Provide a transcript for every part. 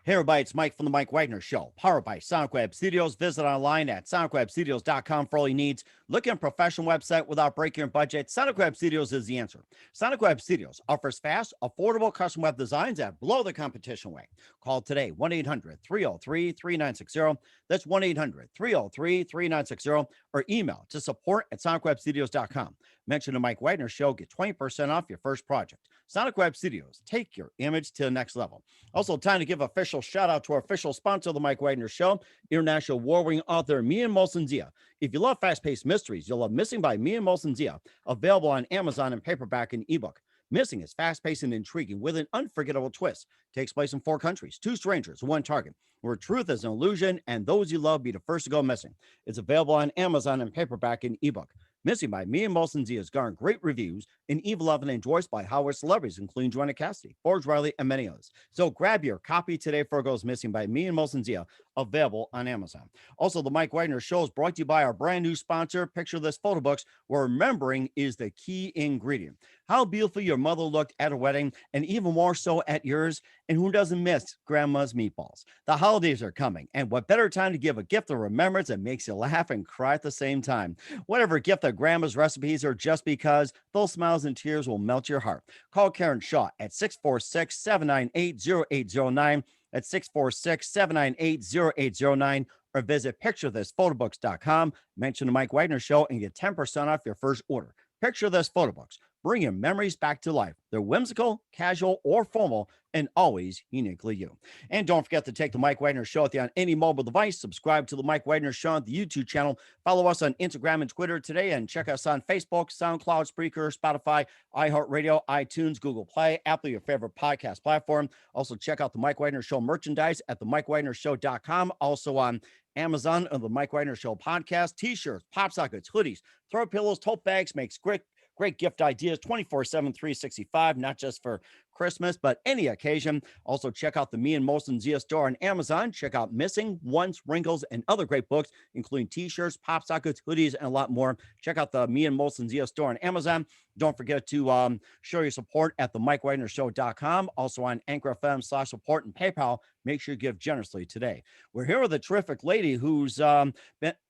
Hey everybody, it's Mike from the Mike Wagner Show, powered by Sonic Web Studios. Visit online at sonicwebstudios.com for all your needs. Looking at a professional website without breaking your budget? Sonic Web Studios is the answer. Sonic Web Studios offers fast, affordable custom web designs that blow the competition away. Call today, 1-800-303-3960. That's 1-800-303-3960, or email to support@sonicwebstudios.com. Mention the Mike Wagner Show, get 20% off your first project. Sonic Web Studios, take your image to the next level. Also, time to give official shout out to our official sponsor of the Mike Wagner Show, international award-winning author Mian Molson Zia. If you love fast-paced mysteries, you'll love Missing by Mian Molson Zia, available on Amazon in paperback and ebook. Missing is fast-paced and intriguing with an unforgettable twist. Takes place in 4 countries, 2 strangers, 1 target, where truth is an illusion and those you love be the first to go missing. It's available on Amazon in paperback and ebook. Missing by Mia Molson Zia has garnered great reviews and even loved and enjoyed by Howard celebrities, including Joanna Cassidy, Forge Riley, and many others. So grab your copy today for it goes missing by Mia Molson Zia, available on Amazon. Also, the Mike Wagner Show is brought to you by our brand new sponsor, Picture This Photo Books, where remembering is the key ingredient. How beautiful your mother looked at her wedding, and even more so at yours. And who doesn't miss grandma's meatballs? The holidays are coming, and what better time to give a gift of remembrance that makes you laugh and cry at the same time? Whatever gift of grandma's recipes are just because, those smiles and tears will melt your heart. Call Karen Shaw at 646-798-0809. at 646-798-0809, or visit picturethisphotoBooks.com. Mention the Mike Wagner Show and get 10% off your first order. Picture This Photo Books, bring your memories back to life. They're whimsical, casual, or formal, and always uniquely you. And don't forget to take the Mike Wagner Show with you on any mobile device. Subscribe to the Mike Wagner Show on the YouTube channel. Follow us on Instagram and Twitter today, and check us on Facebook, SoundCloud, Spreaker, Spotify, iHeartRadio, iTunes, Google Play, Apple, your favorite podcast platform. Also, check out the Mike Wagner Show merchandise at themikewagnershow.com. Also on Amazon and the Mike Wagner Show podcast, t-shirts, pop sockets, hoodies, throw pillows, tote bags, makes great gift ideas 24/7, 365, not just for Christmas, but any occasion. Also, check out the Me and Molson Zia store on Amazon. Check out Missing, Once, Wrinkles, and other great books, including t-shirts, pop sockets, hoodies, and a lot more. Check out the Me and Molson Zia store on Amazon. Don't forget to show your support at the MikeWagnerShow.com. Also on Anchor FM/support and PayPal. Make sure you give generously today. We're here with a terrific lady who's been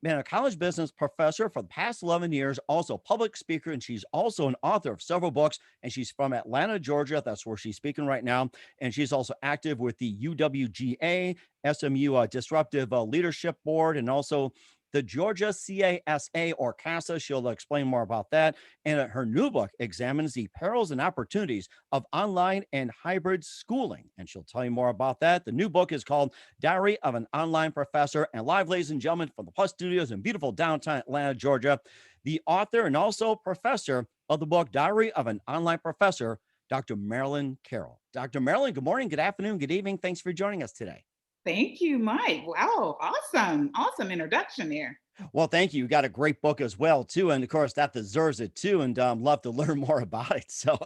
a college business professor for the past 11 years, also public speaker, and she's also an author of several books, and she's from Atlanta, Georgia. That's where she's speaking right now. And she's also active with the UWGA, SMU Disruptive Leadership Board, and also the Georgia CASA or CASA. She'll explain more about that. And her new book examines the perils and opportunities of online and hybrid schooling. And she'll tell you more about that. The new book is called Diary of an Online Professor. And live, ladies and gentlemen, from the Plus Studios in beautiful downtown Atlanta, Georgia, the author and also professor of the book Diary of an Online Professor, Dr. Marilyn Carroll. Dr. Marilyn, good morning, good afternoon, good evening. Thanks for joining us today. Thank you, Mike. Wow, awesome. Awesome introduction there. Well, thank you. You got a great book as well, too. And of course, that deserves it, too. And love to learn more about it. So,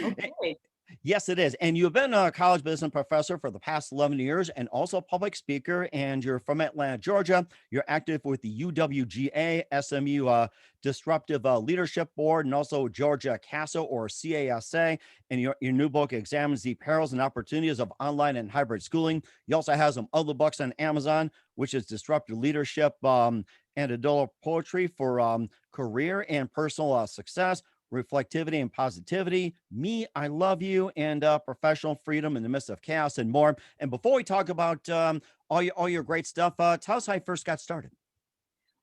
Okay. yes, it is. And you've been a college business professor for the past 11 years and also a public speaker. And you're from Atlanta, Georgia. You're active with the UWGA, SMU Disruptive Leadership Board, and also Georgia CASA or CASA. And your new book examines the perils and opportunities of online and hybrid schooling. You also have some other books on Amazon, which is Disruptive Leadership and Adult Poetry for career and personal success, reflectivity and positivity, me, I love you, and professional freedom in the midst of chaos, and more. And before we talk about all your great stuff, tell us how you first got started.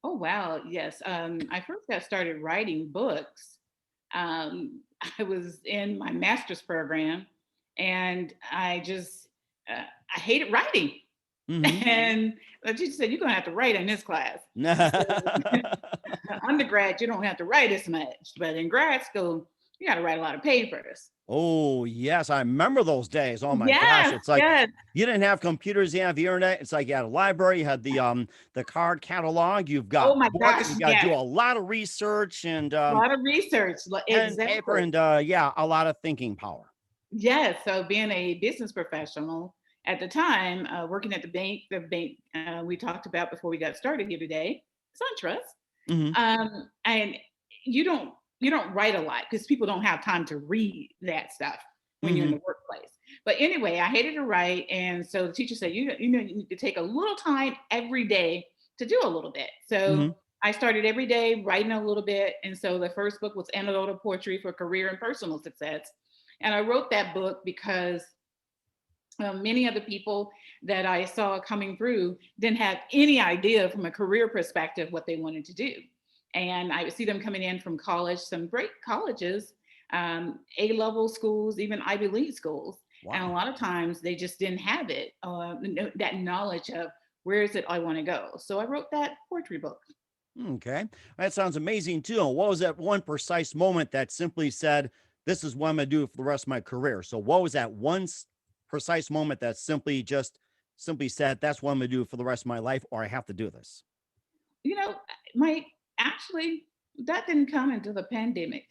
Oh, wow. Yes. I first got started writing books. I was in my master's program, and I just, I hated writing. Mm-hmm. And the teacher said, "You're going to have to write in this class." Undergrad, you don't have to write as much, but in grad school, you got to write a lot of papers. Oh, yes. I remember those days. Oh my gosh. Yes, It's like yes. you didn't have computers, you didn't have the internet. It's like you had a library, you had the card catalog, you've Oh got my books, gosh, you got to do yes. a lot of research and A lot of research. pen, paper, Exactly. and yeah, a lot of thinking power. Yes. So being a business professional at the time, working at the bank we talked about before we got started here today, SunTrust. Hmm. And you don't write a lot because people don't have time to read that stuff when you're in Hmm. the workplace. But anyway, I hated to write. And so the teacher said, you need to take a little time every day to do a little bit. So Hmm. I started every day writing a little bit. And so the first book was Anecdotal Poetry for Career and Personal Success. And I wrote that book because many of the people that I saw coming through didn't have any idea from a career perspective what they wanted to do. And I would see them coming in from college, some great colleges, A-level schools, even Ivy League schools. And a Wow. lot of times they just didn't have it, that knowledge of where is it I want to go. So I wrote that poetry book. Okay. That sounds amazing too. And what was that one precise moment that simply said, this is what I'm going to do for the rest of my career? So what was that one precise moment that simply said, that's what I'm going to do for the rest of my life, or I have to do this? You know, Mike, actually, that didn't come until the pandemic.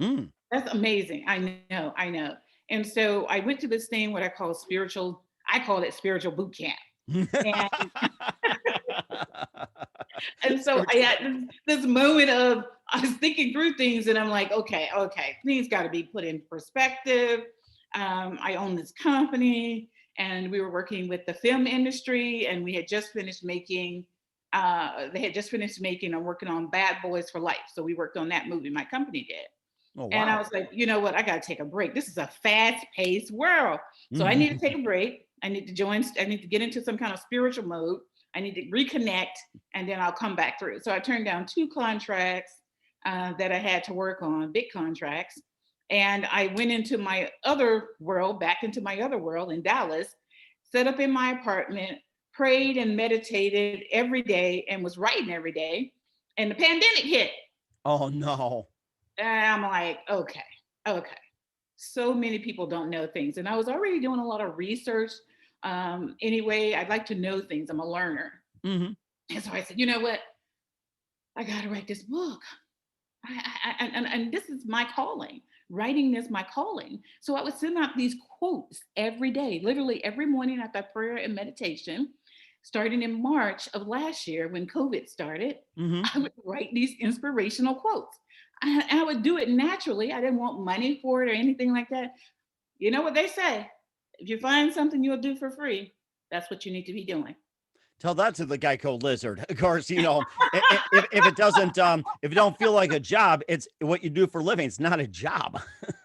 Mm. That's amazing. I know. And so I went to this thing, what I called it spiritual boot camp. And and so I Spiritual. had this moment of I was thinking through things and I'm like, okay, things got to be put in perspective. I own this company and we were working with the film industry and we had just finished making they had just finished making and working on Bad Boys for Life. So we worked on that movie, my company did. Oh, And I wow. was like, you know what? I got to take a break. This is a fast paced world. So I need to Mhm. take a break. I need to get into some kind of spiritual mode. I need to reconnect and then I'll come back through. So I turned down two contracts that I had to work on, big contracts. And I went into my other world, back into my other world in Dallas, set up in my apartment, prayed and meditated every day and was writing every day. And the pandemic hit. Oh, no. And I'm like, okay. So many people don't know things. And I was already doing a lot of research. Anyway, I'd like to know things. I'm a learner. Hmm. And so I said, you know what? I got to write this book. And this is my calling. Writing is my calling. So I would send out these quotes every day, literally every morning after prayer and meditation. Starting in March of last year when COVID started, Hmm. I would write these inspirational quotes. I would do it naturally. I didn't want money for it or anything like that. You know what they say? If you find something you'll do for free, that's what you need to be doing. Tell that to the Geico lizard. Of course, if it doesn't, if it don't feel like a job, it's what you do for a living. It's not a job.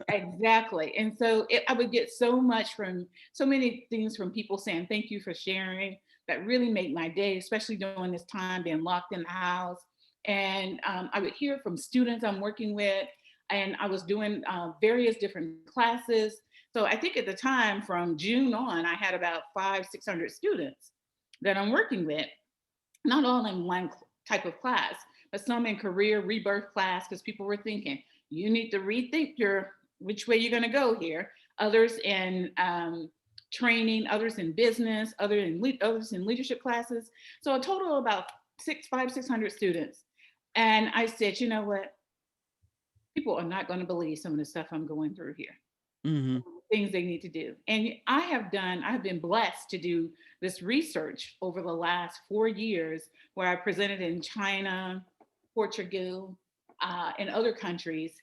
Exactly. And so I would get so much from so many things from people saying, thank you for sharing. That really made my day, especially during this time being locked in the house. And I would hear from students I'm working with, and I was doing various different classes. So I think at the time from June on, I had about 600 students that I'm working with, not all in one type of class, but some in career rebirth class, because people were thinking, you need to rethink your which way you're going to go here. Others in training, others in business, others in leadership classes. So a total of about 600 students. And I said, you know what? People are not going to believe some of the stuff I'm going through here, Hmm. things they need to do. And I've been blessed to do this research over the last 4 years where I presented in China, Portugal, and other countries.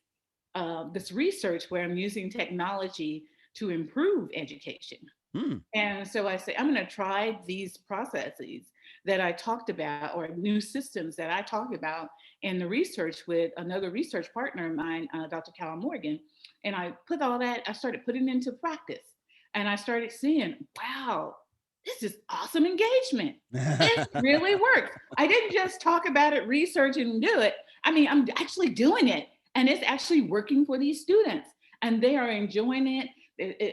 This research where I'm using technology to improve education. Hmm. And so I say, I'm going to try these processes that I talked about or new systems that I talked about in the research with another research partner of mine, Dr. Cal Morgan. And I started putting into practice. And I started seeing, wow, this is awesome engagement. This really works. I didn't just talk about it, research and do it. I mean, I'm actually doing it. And it's actually working for these students. And they are enjoying it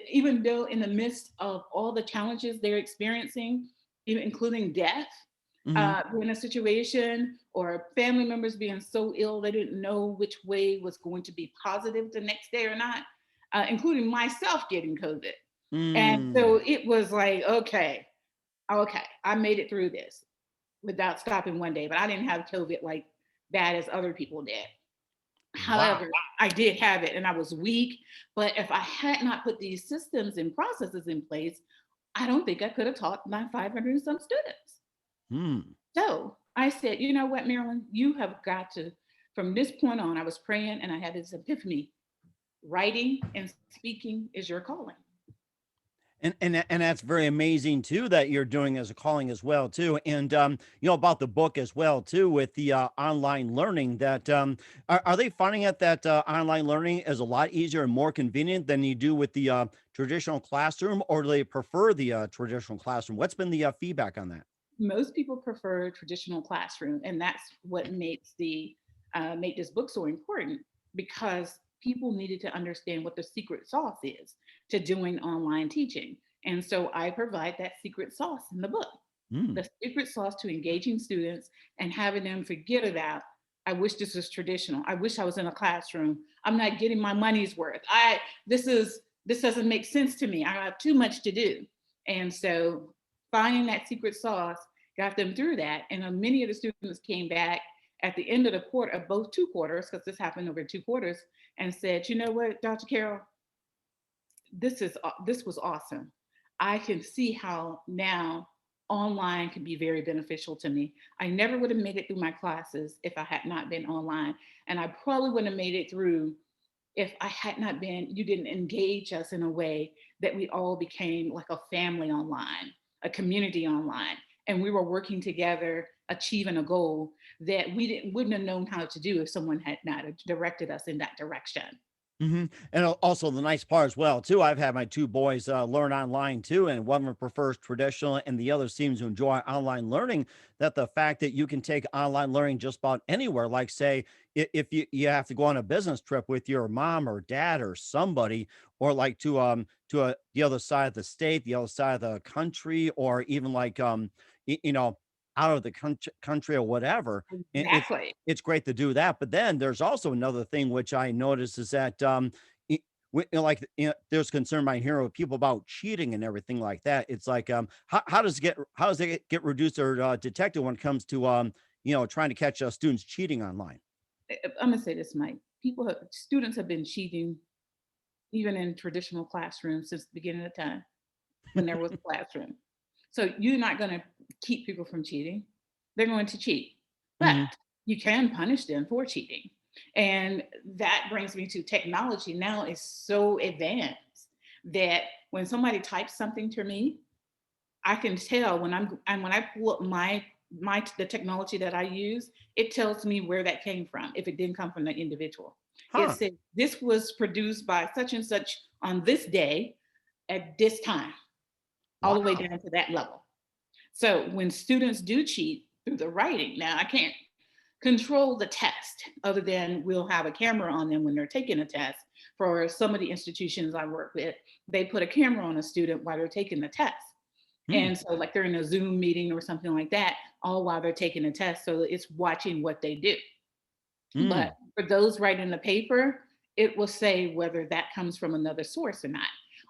even though in the midst of all the challenges they're experiencing, even including death, Hmm. in a situation or family members being so ill they didn't know which way was going to be positive the next day or not, including myself getting COVID. And so Mm. it was like, okay, I made it through this without stopping one day, but I didn't have COVID like bad as other people did. Wow. However, I did have it and I was weak. But if I had not put these systems and processes in place, I don't think I could have taught my 500 and some students. Hmm. So I said, you know what, Marilyn, you have got to, from this point on, I was praying and I had this epiphany. Writing and speaking is your calling. And that's very amazing too that you're doing as a calling as well too. And about the book as well too with the online learning that are they finding it that online learning is a lot easier and more convenient than you do with the traditional classroom, or do they prefer the traditional classroom? What's been the feedback on that? Most people prefer traditional classroom, and that's what makes the make this book so important, because people needed to understand what the secret sauce is to doing online teaching. And so I provide that secret sauce in the book, Mm. the secret sauce to engaging students and having them forget about, I wish this was traditional, I wish I was in a classroom, I'm not getting my money's worth, I this doesn't make sense to me, I have too much to do. And so finding that secret sauce got them through that. And many of the students came back at the end of the quarter, of both two quarters, because this happened over 2 quarters, and said, you know what, Dr. Carroll, this was awesome. I can see how now online can be very beneficial to me. I never would have made it through my classes if I had not been online. And I probably wouldn't have made it through if I had not been, you didn't engage us in a way that we all became like a family online, a community online. And we were working together, achieving a goal that wouldn't have known how to do if someone had not directed us in that direction. And also the nice part as well too. I've had my two boys learn online too, and one of them prefers traditional, and the other seems to enjoy online learning. That the fact that you can take online learning just about anywhere, like say if you have to go on a business trip with your mom or dad or somebody, or like to the other side of the state, the other side of the country, or even like out of the country or whatever. It's Exactly. it's great to do that. But then there's also another thing which I noticed is that like there's concern by here with people about cheating and everything like that. It's like how does it get reduced or detected when it comes to trying to catch students cheating online? I'm gonna say this, Mike. Students have been cheating even in traditional classrooms since the beginning of time when there was a classroom. So you're not going to keep people from cheating. They're going to cheat, but Hmm. you can punish them for cheating. And that brings me to technology now is so advanced that when somebody types something to me, I can tell when I pull up my the technology that I use, it tells me where that came from if it didn't come from the individual. It Huh. said this was produced by such and such on this day at this time, all the way Wow. down to that level. So when students do cheat through the writing, now I can't control the test other than we'll have a camera on them when they're taking a test. For some of the institutions I work with, they put a camera on a student while they're taking the test. Hmm. And so, like, they're in a Zoom meeting or something like that, all while they're taking a test. So it's watching what they do. Hmm. But for those writing the paper, it will say whether that comes from another source or not.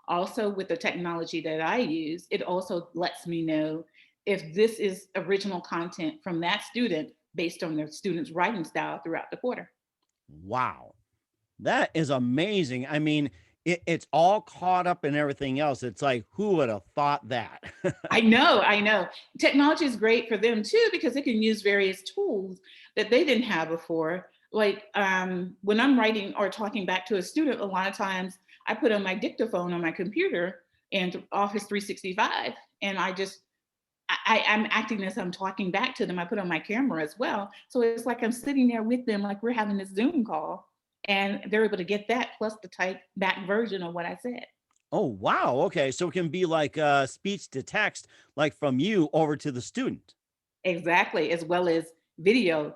Also, with the technology that I use, it also lets me know if this is original content from that student based on their student's writing style throughout the quarter. Wow. That is amazing. I mean, it's all caught up in everything else. It's like, who would have thought that? I know, I know. Technology is great for them too because they can use various tools that they didn't have before. Like when I'm writing or talking back to a student, a lot of times I put on my dictaphone on my computer and Office 365, and I'm acting as I'm talking back to them. I put on my camera as well, so it's like I'm sitting there with them, like we're having this Zoom call, and they're able to get that plus the type back version of what I said. Oh, wow. Okay. So it can be like speech to text, like from you over to the student. Exactly, as well as video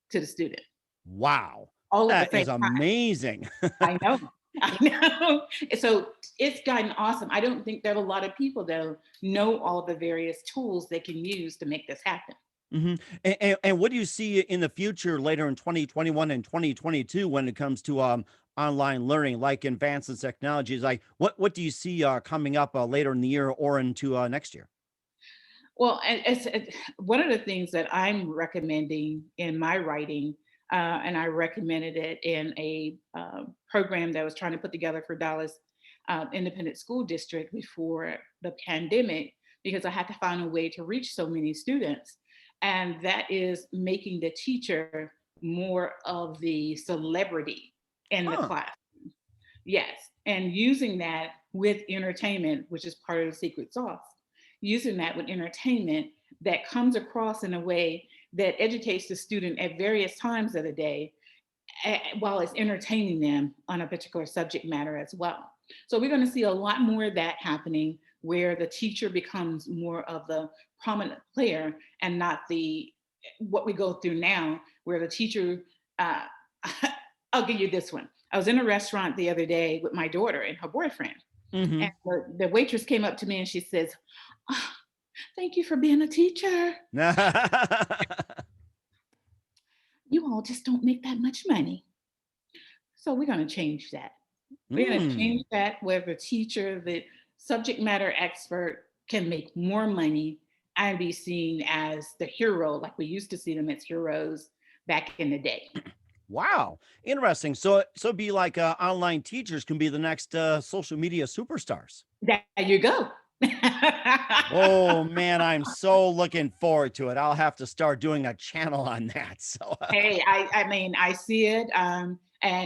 to the student, Wow. all at the That same is time. amazing. I know. I know. So it's gotten awesome. I don't think that a lot of people though know all the various tools they can use to make this happen. And what do you see in the future later in 2021 and 2022 when it comes to online learning, like advanced technologies? Like what do you see coming up later in the year or into next year? Well, and one of the things that I'm recommending in my writing, and I recommended it in a program that I was trying to put together for Dallas Independent School District before the pandemic, because I had to find a way to reach so many students. And that is making the teacher more of the celebrity in the Huh. class. Yes. And using that with entertainment, which is part of the secret sauce, using that with entertainment that comes across in a way that educates the student at various times of the day while it's entertaining them on a particular subject matter as well. So we're going to see a lot more of that happening where the teacher becomes more of the prominent player and not the what we go through now, where the teacher. Uh, I'll give you this one. I was in a restaurant the other day with my daughter and her boyfriend, and Hmm. the waitress came up to me and she says, "Oh, thank you for being a teacher. You all just don't make that much money." So we're going to change that. We're going to Mm. change that where the teacher, the subject matter expert can make more money and be seen as the hero, like we used to see them as heroes back in the day. Wow, interesting. So be like online teachers can be the next social media superstars. There you go. Oh man, I'm so looking forward to it. I'll have to start doing a channel on that. So Hey, I mean, I see it. And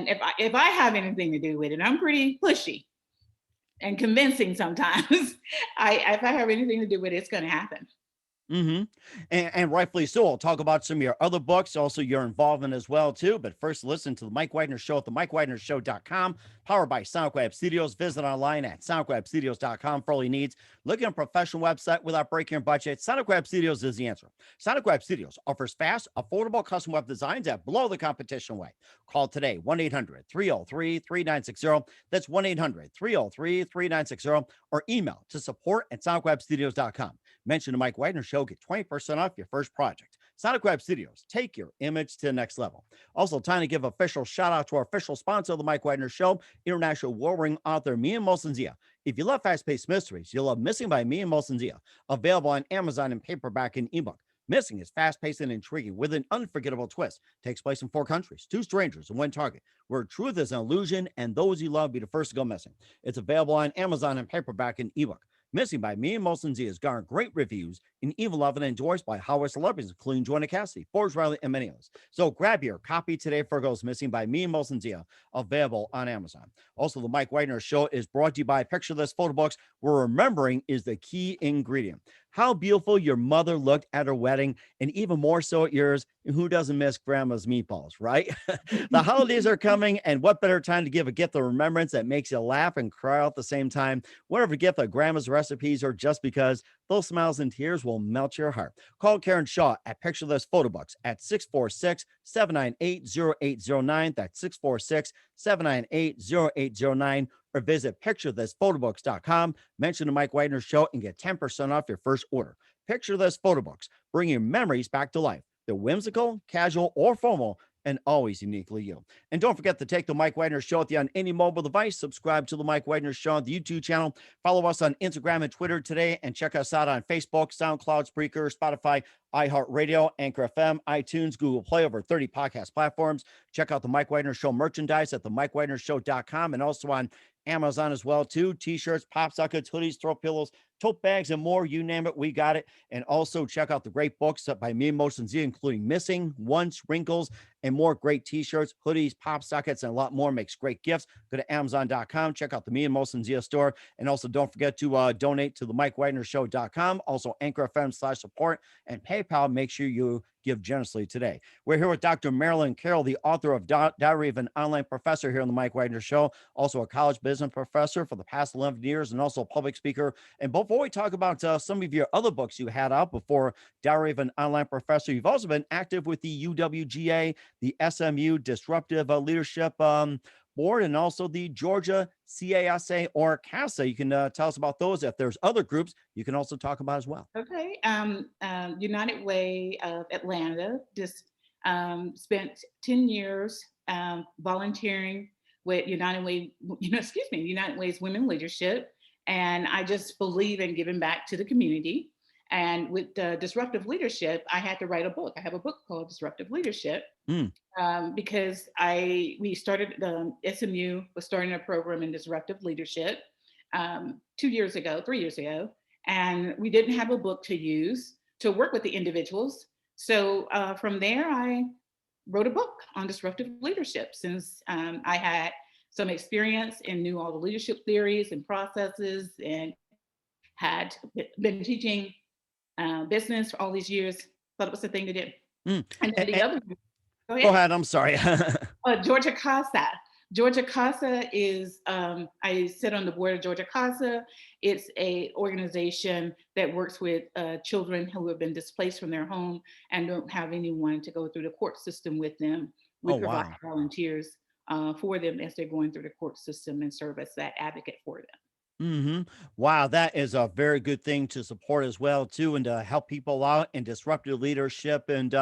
if I have anything to do with it, I'm pretty pushy and convincing sometimes. If I have anything to do with it, it's going to happen. hmm and rightfully so. I'll talk about some of your other books, also your involvement as well too. But first, listen to the Mike Wagner Show at the MikeWagnerShow.com, powered by SoundWeb Studios. Visit online at SoundWebStudios.com for all your needs. Looking at a professional website without breaking your budget, SoundWeb Studios is the answer. SoundWeb Studios offers fast, affordable custom web designs that blow the competition away. Call today 1-800-303-3960. That's 1-800-303-3960, or email to support@SoundWebStudios.com. Mention the Mike Wagner Show, get 20% off your first project. Sonic Web Studios, take your image to the next level. Also, time to give official shout out to our official sponsor of the Mike Wagner Show, international war-ring author Mia Molson-Zia. If you love fast-paced mysteries, you'll love Missing by Mia Molson-Zia, available on Amazon in paperback and ebook. Missing is fast-paced and intriguing with an unforgettable twist. Takes place in 4 countries, 2 strangers, and 1 target, where truth is an illusion and those you love be the first to go missing. It's available on Amazon in paperback and ebook. Missing by Me and Molson Z has garnered great reviews and even loved and endorsed by Hollywood celebrities, including Joanna Cassidy, Forbes Riley, and many others. So grab your copy today for Goes Missing by Me and Molson Z, available on Amazon. Also, the Mike Wagner Show is brought to you by Picture This Photo Books, where remembering is the key ingredient. How beautiful your mother looked at her wedding, and even more so at yours. Who doesn't miss grandma's meatballs, right? The holidays are coming, and what better time to give a gift of remembrance that makes you laugh and cry at the same time? Whatever gift of grandma's recipes or just because, those smiles and tears will melt your heart. Call Karen Shaw at Picture This Photo Books at 646-798-0809. That's 646-798-0809. Or visit picturethisphotobooks.com. Mention the Mike Wagner Show and get 10% off your first order. Picture This Photo Books, bringing memories back to life. They're whimsical, casual, or formal, and always uniquely you. And don't forget to take the Mike Wagner Show with you on any mobile device. Subscribe to the Mike Wagner Show on the YouTube channel. Follow us on Instagram and Twitter today, and check us out on Facebook, SoundCloud, Spreaker, Spotify, iHeartRadio, Anchor FM, iTunes, Google Play, over 30 podcast platforms. Check out the Mike Wagner Show merchandise at the MikeWagnerShow.com, and also on Amazon as well too. T-shirts, pop sockets, hoodies, throw pillows, tote bags, and more. You name it, we got it. And also check out the great books by me and Motion Z, including Missing, Once, Wrinkles, and more great t-shirts, hoodies, pop sockets, and a lot more. Makes great gifts. Go to Amazon.com. Check out the Me and Motion Z store. And also don't forget to donate to the MikeWagnerShow.com. Also Anchor FM/support and PayPal. Make sure you give generously today. We're here with Dr. Marilyn Carroll, the author of Diary of an Online Professor, here on the Mike Wagner Show, also a college business professor for the past 11 years and also a public speaker. And before we talk about some of your other books you had out before Diary of an Online Professor, you've also been active with the UWGA, the SMU Disruptive Leadership Board, and also the Georgia CASA or CASA. You can tell us about those. If there's other groups, you can also talk about as well. Okay. United Way of Atlanta just spent 10 years volunteering with United Way, United Way's Women Leadership. And I just believe in giving back to the community. And with disruptive leadership, I had to write a book. I have a book called Disruptive Leadership. Mm. Because we started SMU was starting a program in disruptive leadership 3 years ago, and we didn't have a book to use to work with the individuals. So from there, I wrote a book on disruptive leadership since I had some experience and knew all the leadership theories and processes, and had been teaching business for all these years. Thought it was the thing to do. Mm. And then the other, go Go ahead. ahead. I'm sorry. Georgia Casa. Georgia Casa is, I sit on the board of Georgia Casa. It's a organization that works with children who have been displaced from their home and don't have anyone to go through the court system with them. We Oh, provide wow. volunteers for them as they're going through the court system and serve as that advocate for them. Wow, that is a very good thing to support as well too, and to help people out in disruptive leadership. And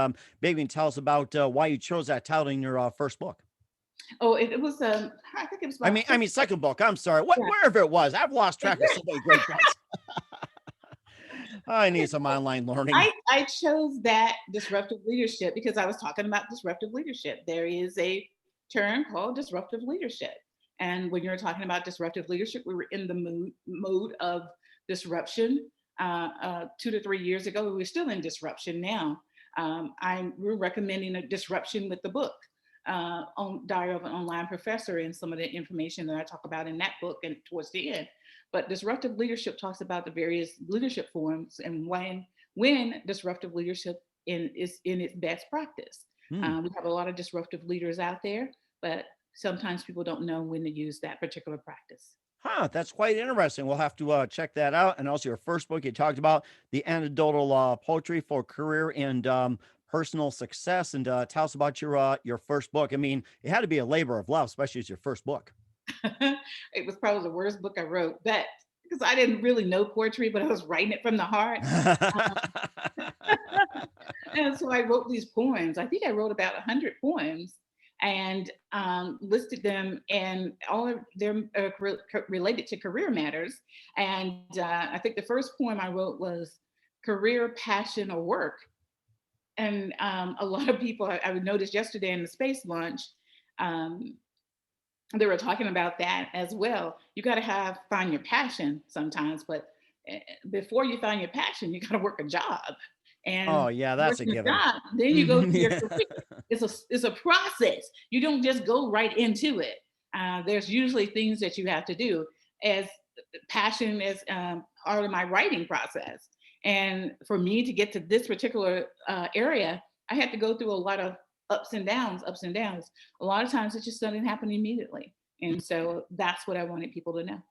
maybe tell us about why you chose that title in your first book. Oh, it was, I think it was about I six. mean, second book. I'm sorry, what, Yeah. wherever it was. I've lost track of so many great books. I need some online learning. I chose that disruptive leadership because I was talking about disruptive leadership. There is a term called disruptive leadership. And when you're talking about disruptive leadership, we were in the mode of disruption 2 to 3 years ago. We're still in disruption now. We're recommending a disruption with the book, on Diary of an Online Professor, and some of the information that I talk about in that book and towards the end. But disruptive leadership talks about the various leadership forms and when disruptive leadership is in its best practice. Hmm. We have a lot of disruptive leaders out there, but sometimes people don't know when to use that particular practice. Huh, that's quite interesting. We'll have to check that out. And also, your first book, you talked about the anecdotal poetry for career and personal success. And tell us about your first book. I mean, it had to be a labor of love, especially as your first book. It was probably the worst book I wrote, but because I didn't really know poetry, but I was writing it from the heart. And so I wrote these poems. I think I wrote about 100 poems and listed them, and all of them are related to career matters. And I think the first poem I wrote was Career, Passion, or Work. And a lot of people, I noticed yesterday in the space launch, um, they were talking about that as well. You got to find your passion sometimes, but before you find your passion, you got to work a job. Oh, And yeah, work that's a your given. job, then you go to your Yeah. career. It's a process. You don't just go right into it. There's usually things that you have to do. As passion is part of my writing process, and for me to get to this particular area, I had to go through a lot of ups and downs, ups and downs. A lot of times it just doesn't happen immediately. And so that's what I wanted people to know.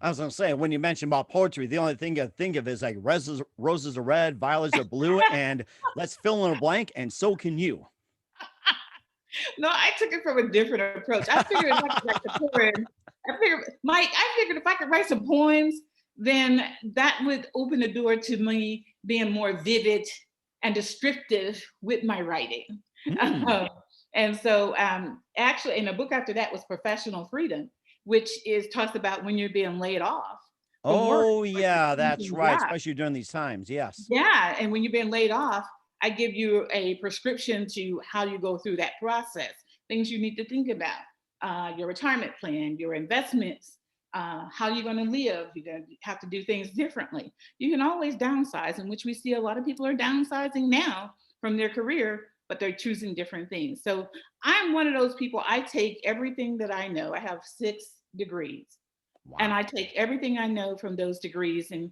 I was gonna say, when you mentioned about poetry, the only thing I think of is like roses are red, violets are blue, and let's fill in a blank, and so can you. No, I took it from a different approach. I figured if I could write the poem, I figured if I could write some poems, then that would open the door to me being more vivid and descriptive with my writing. Hmm. And so, actually, in a book after that was Professional Freedom, which is talks about when you're being laid off from work. Oh, yeah, that's right. Yeah, Especially during these times. Yes. yeah. And when you've been laid off, I give you a prescription to how you go through that process, things you need to think about, your retirement plan, your investments, how you're going to live. You're going to have to do things differently. You can always downsize, in which we see a lot of people are downsizing now from their career, but they're choosing different things. So I'm one of those people. I take everything that I know. I have 6 degrees, and I Wow. take everything I know from those degrees and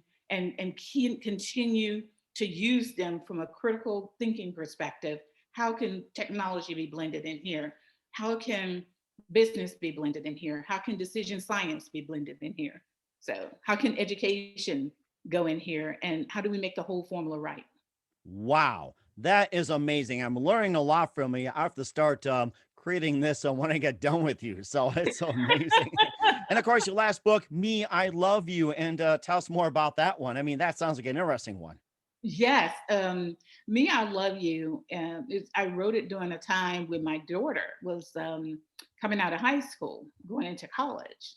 continue to use them from a critical thinking perspective. How can technology be blended in here? How can business be blended in here? How can decision science be blended in here? So how can education go in here? And how do we make the whole formula right? Wow. That is amazing. I'm learning a lot from you. I have to start creating this when I get done with you. So it's so amazing. And of course, your last book, Me, I Love You. And tell us more about that one. I mean, that sounds like an interesting one. Yes, Me, I Love You. I wrote it during a time when my daughter was coming out of high school, going into college.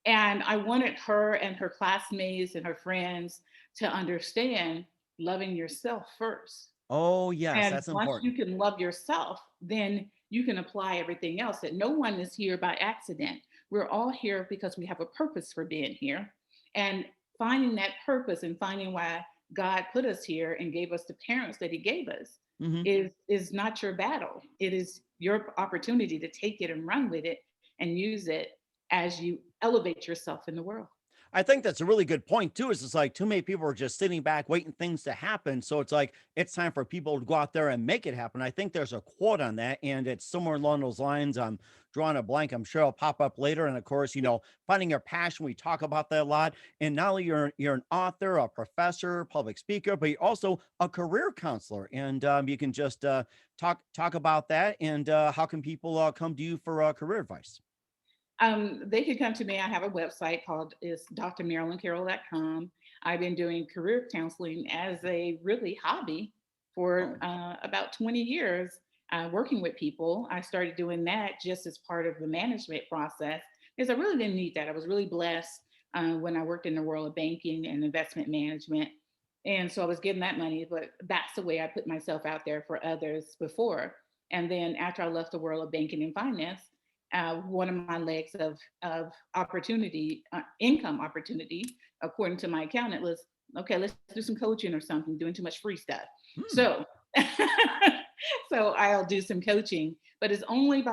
And I wanted her and her classmates and her friends to understand loving yourself first. Oh, yes, And that's once you important. can love yourself, then you can apply everything else. That no one is here by accident. We're all here because we have a purpose for being here. And finding that purpose and finding why God put us here and gave us the parents that He gave us Hmm. is not your battle. It is your opportunity to take it and run with it and use it as you elevate yourself in the world. I think that's a really good point too. Is it's like too many people are just sitting back waiting things to happen. So it's like it's time for people to go out there and make it happen. I think there's a quote on that, and it's somewhere along those lines. I'm drawing a blank. I'm sure it'll pop up later. And of course, finding your passion. We talk about that a lot. And not only you're an author, a professor, public speaker, but you're also a career counselor. And you can just talk about that. And how can people come to you for career advice? They can come to me. I have a website called is drmarilyncarroll.com. I've been doing career counseling as a really hobby for about 20 years, working with people. I started doing that just as part of the management process because I really didn't need that. I was really blessed when I worked in the world of banking and investment management. And so I was getting that money, but that's the way I put myself out there for others before. And then after I left the world of banking and finance, one of my legs of opportunity, income opportunity, according to my accountant, was okay. Let's do some coaching or something. Doing too much free stuff, Hmm. so so I'll do some coaching, but it's only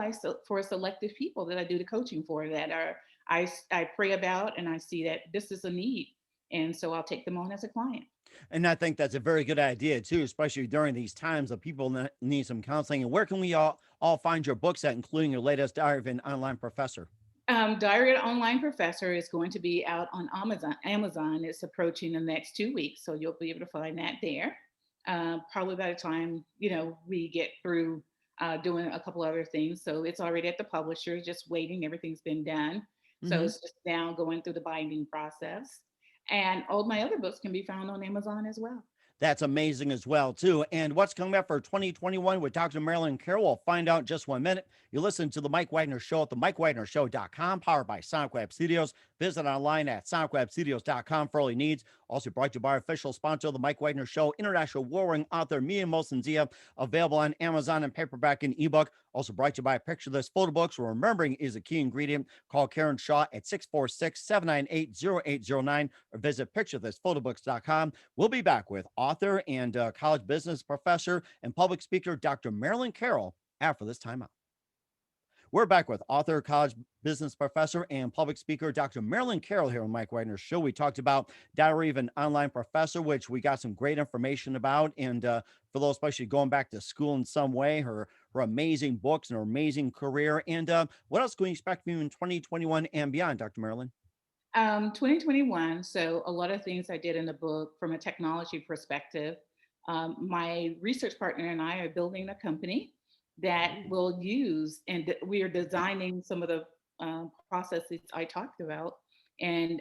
for selective people that I do the coaching for that are I pray about and I see that this is a need, and so I'll take them on as a client. And I think that's a very good idea too, especially during these times of people need some counseling. And where can we all find your books at, including your latest Diary of an Online Professor? Diary of an Online Professor is going to be out on Amazon. Amazon is approaching the next 2 weeks, so you'll be able to find that there. Probably by the time we get through doing a couple other things, so it's already at the publisher, just waiting. Everything's been done, so Hmm. it's just now going through the binding process. And all my other books can be found on Amazon as well. That's amazing as well too. And what's coming up for 2021 with Dr. Marilyn Carroll? We'll find out in just 1 minute. You listen to the Mike Wagner Show at the MikeWagnerShow.com, powered by Sonic Web Studios. Visit online at SonicWebStudios.com for all your needs. Also brought to you by our official sponsor, the Mike Wagner Show, international warring author Mia Molson Zia, available on Amazon and paperback and ebook. Also brought to you by Picture This Photo Books, where remembering is a key ingredient. Call Karen Shaw at 646-798-0809 or visit picturethisphotoBooks.com. We'll be back with author and college business professor and public speaker Dr. Marilyn Carroll after this timeout. We're back with author, college business professor, and public speaker Dr. Marilyn Carroll here on Mike Wagner's show. We talked about Diary of an Online Professor, which we got some great information about. And for those especially going back to school in some way, her amazing books and her amazing career. And what else can we expect from you in 2021 and beyond, Dr. Marilyn? 2021. So a lot of things I did in the book from a technology perspective. My research partner and I are building a company that Ooh. will use, and we are designing some of the processes I talked about, and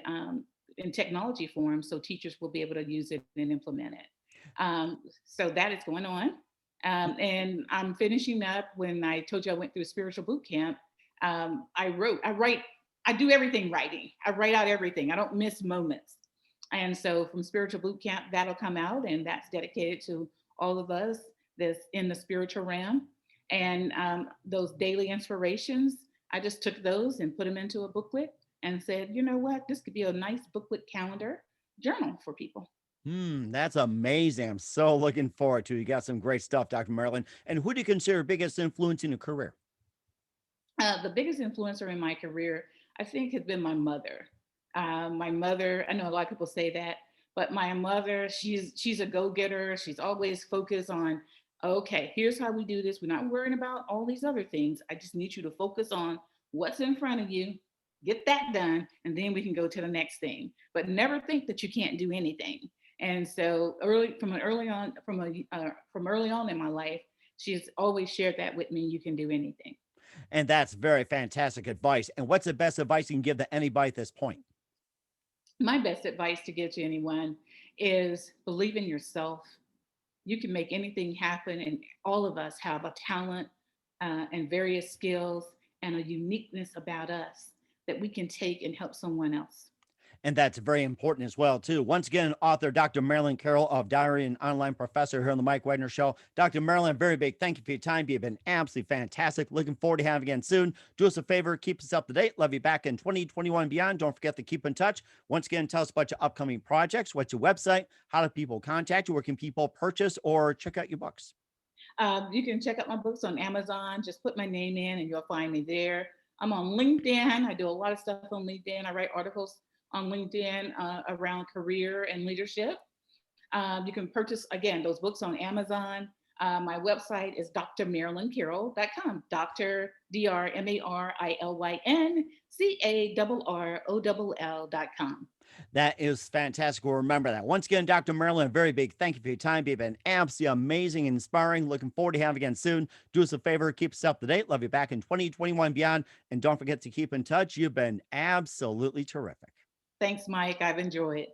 in technology form, so teachers will be able to use it and implement it. So that is going on. And I'm finishing up. When I told you I went through a spiritual boot camp, I write, I do everything writing. I write out everything. I don't miss moments. And so from spiritual boot camp, that'll come out, and that's dedicated to all of us that's in the spiritual realm. And those daily inspirations, I just took those and put them into a booklet and said, you know what, this could be a nice booklet calendar journal for people. That's amazing. I'm so looking forward to it. You got some great stuff, Dr. Marilyn. And who do you consider your biggest influence in your career? The biggest influencer in my career, I think, has been my mother. My mother, I know a lot of people say that, but my mother, she's a go-getter. She's always focused on, okay, here's how we do this. We're not worrying about all these other things. I just need you to focus on what's in front of you, get that done, and then we can go to the next thing. But never think that you can't do anything. And so from early on in my life, she's always shared that with me. You can do anything. And that's very fantastic advice. And what's the best advice you can give to anybody at this point? My best advice to give to anyone is believe in yourself. You can make anything happen, and all of us have a talent and various skills and a uniqueness about us that we can take and help someone else. And that's very important as well, too. Once again, author Dr. Marilyn Carroll of Diary and Online Professor here on the Mike Wagner Show. Dr. Marilyn, very big thank you for your time. You've been absolutely fantastic. Looking forward to having you again soon. Do us a favor, keep us up to date. Love you back in 2021 and beyond. Don't forget to keep in touch. Once again, tell us about your upcoming projects. What's your website? How do people contact you? Where can people purchase or check out your books? You can check out my books on Amazon. Just put my name in and you'll find me there. I'm on LinkedIn. I do a lot of stuff on LinkedIn. I write articles on LinkedIn around career and leadership. You can purchase, again, those books on Amazon. My website is drmarilyncarroll.com. Dr. DrMarilynCarroll.com. That is fantastic. We'll remember that. Once again, Dr. Marilyn, a very big thank you for your time. You've been absolutely amazing, inspiring. Looking forward to having you again soon. Do us a favor, keep us up to date. Love you back in 2021 beyond. And don't forget to keep in touch. You've been absolutely terrific. Thanks, Mike. I've enjoyed.